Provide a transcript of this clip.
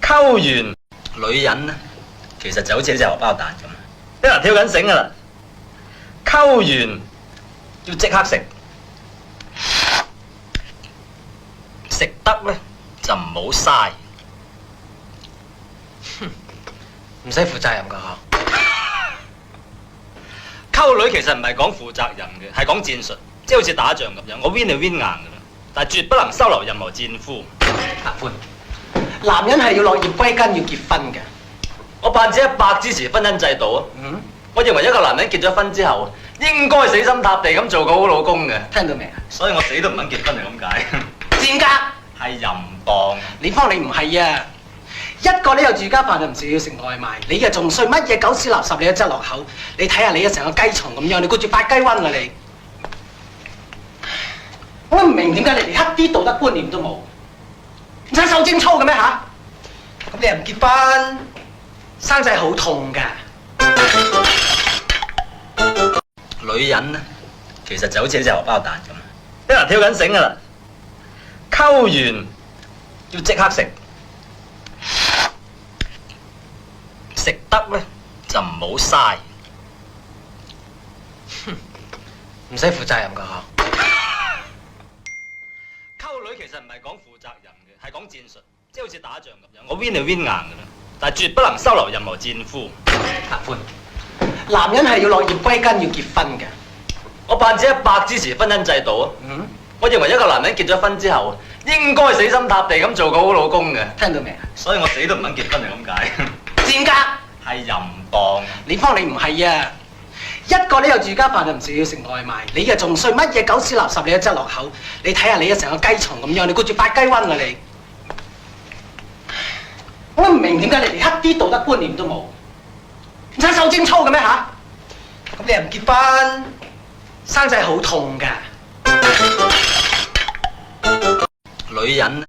溝完女人咧，其實就好似呢隻荷包蛋咁，啲人跳緊繩噶啦，溝完要即刻食，食得咧就唔好嘥。唔使負責任㗎嗬。溝女其實唔係講負責任嘅，係講戰術，即係好似打仗咁樣，我 win 就 win 硬㗎啦，但係絕不能收留任何戰夫。法官，男人係要落葉歸根，要結婚嘅。我100%支持婚姻制度啊！我認為一個男人結咗婚之後，應該死心塌地咁做個好老公嘅。聽到未啊？所以我死都唔肯結婚係咁解。賤格！係淫蕩。你方你唔係啊！一個你又住家飯就唔食要食外賣，你又仲衰乜嘢狗屎垃圾你都執落口，你睇下你啊成個雞蟲咁樣，你顧住發雞瘟啊你！我唔明點解你連一啲道德觀念都冇，唔使受精操嘅咩吓？咁你又唔結婚，生仔好痛㗎。女人咧，其實就好似呢隻荷包蛋咁，啲人跳緊繩噶啦，溝完要即刻食，食得咧就唔好嘥。唔使負責任㗎嗬。溝女其實唔係講負責任嘅，係講戰術，即係好似打仗咁樣，我 win 就 win 硬㗎啦，但係絕不能收留任何戰夫。法官，男人係要落葉歸根，要結婚嘅。我100%支持婚姻制度啊！我認為一個男人結咗婚之後，應該死心塌地咁做個好老公嘅。聽到未啊？所以我死都唔肯結婚係咁解。賤格！係淫蕩。你方你唔係啊！一個你又住家飯就唔食要食外賣，你又仲衰乜嘢狗屎垃圾你都執落口，你睇下你啊成個雞蟲咁樣，你顧住發雞瘟啊你！我唔明點解你連一啲道德觀念都冇，唔使受精操嘅咩吓？咁你又唔結婚，生仔好痛㗎。女人